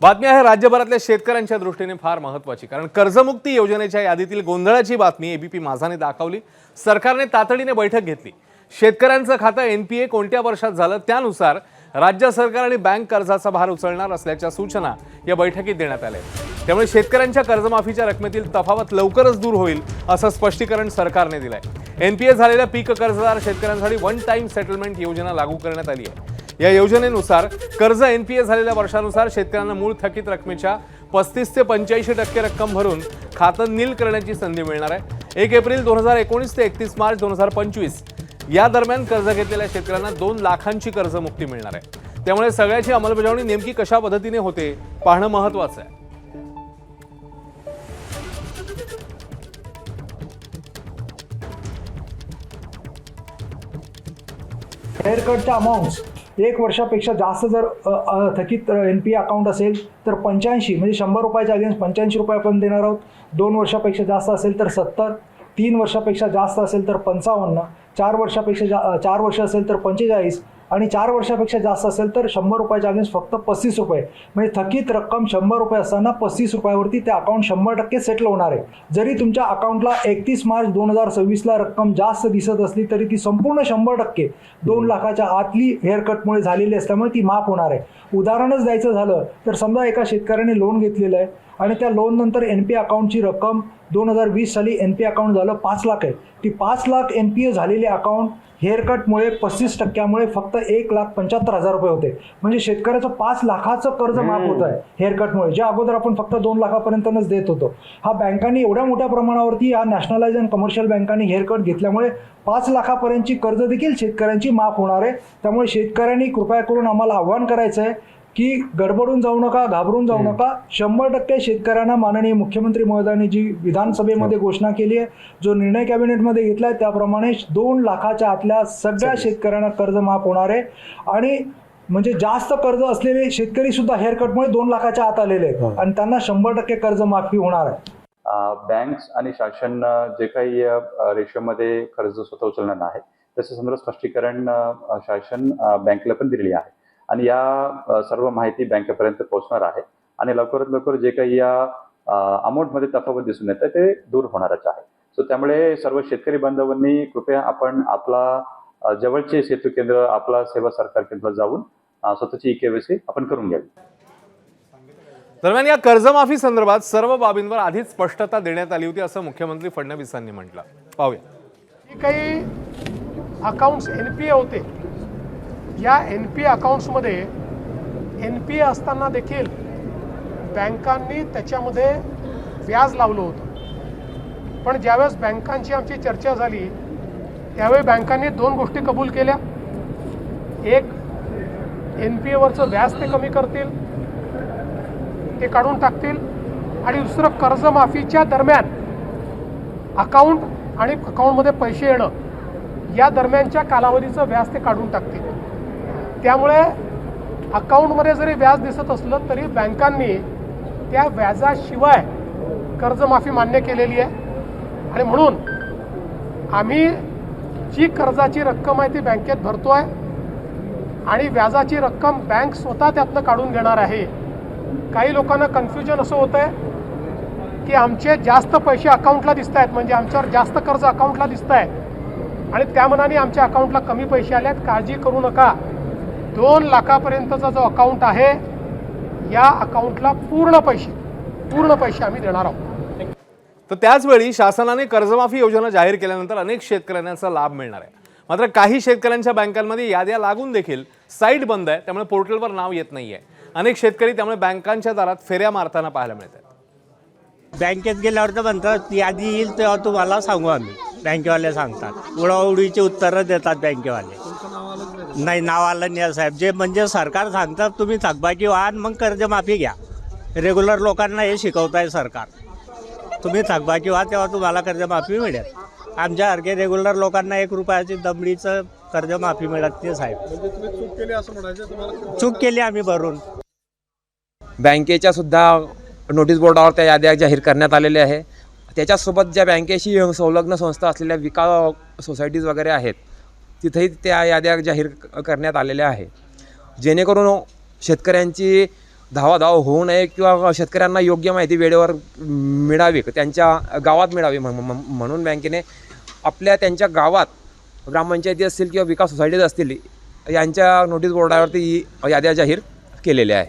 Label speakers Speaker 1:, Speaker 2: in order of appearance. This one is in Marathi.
Speaker 1: बातमी आहे राज्यभरातल्या शेतकऱ्यांच्या दृष्टीने फार महत्त्वाची, कारण कर्जमुक्ती योजनेच्या यादीतील गोंधळाची बातमी एबीपी माझाने दाखवली। सरकारने तातडीने बैठक घेतली। शेतकऱ्यांचं खातं एनपीए कोणत्या वर्षात झालं त्यानुसार राज्य सरकार आणि बँक कर्जाचा भार उचलणार असल्याच्या सूचना या बैठकीत देण्यात आल्या। त्यामुळे शेतकऱ्यांच्या कर्जमाफीच्या रकमेतील तफावत लवकरच दूर होईल असं स्पष्टीकरण सरकारने दिलंय। एनपीए झालेल्या पीक कर्जदार शेतकऱ्यांसाठी वन टाइम सेटलमेंट योजना लागू करण्यात आली आहे। या योजनेनुसार कर्ज एनपीए झालेल्या वर्षानुसार शेतकऱ्यांना मूळ थकीत रकमेच्या 35 ते 85% रक्कम भरून खातं नील करण्याची संधी मिळणार आहे। 1 एप्रिल 2019 ते 31 मार्च 2025 या दरम्यान कर्ज घेतलेल्या शेतकऱ्यांना 2 लाखांची कर्जमुक्ती मिळणार आहे। त्यामुळे सगळ्याची अंमलबजावणी नेमकी कशा पद्धतीने होते पाहणं महत्त्वाचं आहे।
Speaker 2: हेअरकटच्या अमाऊंट्स 1 वर्षापेक्षा जास्त जर थकीत एनपीए अकाउंट असेल तर 85 म्हणजे 100 रुपयाच्या अगेन्स्ट 85 रुपये आपण देणार आहोत। 2 वर्षापेक्षा जास्त असेल तर 70, 3 वर्षापेक्षा जास्त असेल तर 55, 4 वर्ष असेल तर 45 आणि 4 वर्षापेक्षा जास्त असेल तर 100 रुपयाच्या अगेन्स्ट फक्त 35 रुपये। म्हणजे थकीत रक्कम 100 रुपये असताना 35 रुपयावरती ते अकाउंट 100% सेटल होणार आहे। जरी तुमच्या अकाउंटला 31 मार्च 2026ला रक्कम जास्त दिसत असली तरी ती संपूर्ण 100% 2 लाखाच्या आतली हेअरकटमुळे झालेली असल्यामुळे ती माफ होणार आहे। उदाहरणच द्यायचं झालं तर समजा एका शेतकऱ्याने लोन घेतलेलं आहे आणि त्या लोन नंतर एनपीए अकाउंटची रक्कम 2020 साली एनपीए अकाउंट झालं 5 लाख आहे। ती 5 लाख एनपीए झालेले अकाउंट हेअरकटमुळे 35%मुळे फक्त 1,75,000 रुपये होते। म्हणजे शेतकऱ्याचं 5 लाखाचं कर्ज माफ होत आहे हेअरकटमुळे, जे अगोदर आपण फक्त 2 लाखापर्यंतच देत होतो। हा बँकांनी एवढ्या मोठ्या प्रमाणावरती या नॅशनलाइज अँड कमर्शियल बँकांनी हेअरकट घेतल्यामुळे 5 लाखापर्यंतची कर्ज देखील शेतकऱ्यांची माफ होणार आहे। त्यामुळे शेतकऱ्यांनी कृपया करून आम्हाला आव्हान करायचं आहे की गडबडून जाऊ नका, घाबरून जाऊ नका। 100% शेतकऱ्यांना माननीय मुख्यमंत्री महोदयांनी जी विधानसभेमध्ये घोषणा केली आहे, जो निर्णय कॅबिनेटमध्ये घेतलाय त्याप्रमाणे 2 लाखाच्या आतल्या सगळ्या शेतकऱ्यांना कर्ज माफ होणार आहे। आणि म्हणजे जास्त कर्ज असलेले शेतकरी सुद्धा हेअरकटमुळे 2 लाखाच्या आत आलेले आहेत आणि त्यांना 100% कर्ज माफी होणार आहे।
Speaker 3: बँक्स आणि शासन जे काही रेशोमध्ये कर्ज स्वतः उचलणार आहे त्याचं संदर्भ स्पष्टीकरण शासन बँकेला पण दिलेली आहे आणि या सर्व माहिती बँकेपर्यंत पोहोचणार आहे आणि लवकरात लवकर जे काही या अमाऊंटमध्ये तफावत दिसून येतं ते दूर होणारच आहे। सो त्यामुळे सर्व शेतकरी बांधवांनी कृपया आपण आपला जवळचे सेतू केंद्र, आपला सेवा सरकार केंद्र जाऊन स्वतःची ई-केवायसी आपण करून घ्यावी।
Speaker 1: दरम्यान या कर्जमाफी संदर्भात सर्व बाबींवर आधीच स्पष्टता देण्यात आली होती असं मुख्यमंत्री फडणवीसांनी म्हटलं। पाहूया।
Speaker 4: काही अकाउंट्स एनपीए होते, या एनपीए अकाउंट्समध्ये एनपीए असताना देखील बँकांनी त्याच्यामध्ये व्याज लावलं होतं। पण ज्यावेळेस बँकांची आमची चर्चा झाली त्यावेळी बँकांनी 2 गोष्टी कबूल केल्या। एक, एनपीएवरचं व्याज ते कमी करतील, ते काढून टाकतील आणि दुसरं कर्जमाफीच्या दरम्यान अकाउंट आणि अकाउंटमध्ये पैसे येणं या दरम्यानच्या कालावधीचं व्याज ते काढून टाकतील। त्यामुळे अकाउंटमध्ये जरी व्याज दिसत असलं तरी बँकांनी त्या व्याजाशिवाय कर्जमाफी मान्य केलेली आहे आणि म्हणून आम्ही जी कर्जाची रक्कम आहे ती बँकेत भरतो आहे आणि व्याजाची रक्कम बँक स्वतः त्यातनं काढून घेणार आहे। काही लोकांना कन्फ्युजन असं होतं आहे की आमचे जास्त पैसे अकाउंटला दिसत आहेत, म्हणजे आमच्यावर जास्त कर्ज अकाउंटला दिसत आहे आणि त्या मनाने आमच्या अकाउंटला कमी पैसे आले आहेत। काळजी करू नका, 2 लाखापर्यंतचा जो अकाउंट आहे या अकाउंटला पूर्ण पैसे आम्ही देणार आहोत।
Speaker 1: तर त्याचवेळी शासनाने कर्जमाफी योजना जाहीर केल्यानंतर अनेक शेतकऱ्यांना याचा लाभ मिळणार आहे। मात्र काही शेतकऱ्यांच्या बँकांमध्ये याद्या लागून देखील साईट बंद आहे, त्यामुळे पोर्टलवर नाव येत नाहीये। अनेक शेतकरी त्यामुळे बँकांच्या दारात फेऱ्या मारताना पाहायला मिळतात।
Speaker 5: बँकेत गेल्यावर तर म्हणतात यादी येईल तेव्हा तुम्हाला सांगू आम्ही, बँकेवाले सांगतात, उडवाउडीची उत्तरं देतात बँकेवाले। नाही, नावाला नाही साहेब, जे म्हणजे सरकार सांगतात तुम्ही थकबाकी व्हा मग कर्जमाफी घ्या। रेग्युलर लोकांना हे शिकवताय सरकार, तुम्ही थकबाकी व्हा तेव्हा तुम्हाला कर्जमाफी मिळेल। आमच्यासारखे रेग्युलर लोकांना 1 रुपयाची दमडीचं कर्जमाफी मिळत नाही साहेब।
Speaker 6: म्हणजे तुम्ही चूक केली असं म्हणायचं, तुम्हाला
Speaker 5: चूक केली आम्ही भरून।
Speaker 7: बँकेच्या सुद्धा नोटीस बोर्डावर त्या याद्या जाहीर करण्यात आलेल्या आहे। त्याच्यासोबत ज्या बँकेशी संलग्न संस्था असलेल्या विकास सोसायटीज वगैरे आहेत तिथेही त्या याद्या जाहीर करण्यात आलेल्या आहे, जेणेकरून शेतकऱ्यांची धावाधाव होऊ नये किंवा शेतकऱ्यांना योग्य माहिती वेळेवर मिळावी, त्यांच्या गावात मिळावी म्हणून बँकेने त्यांच्या गावात ग्रामपंचायती असतील किंवा विकास सोसायटीज असतील यांच्या नोटीस बोर्डावरती याद्या जाहीर केलेल्या आहे.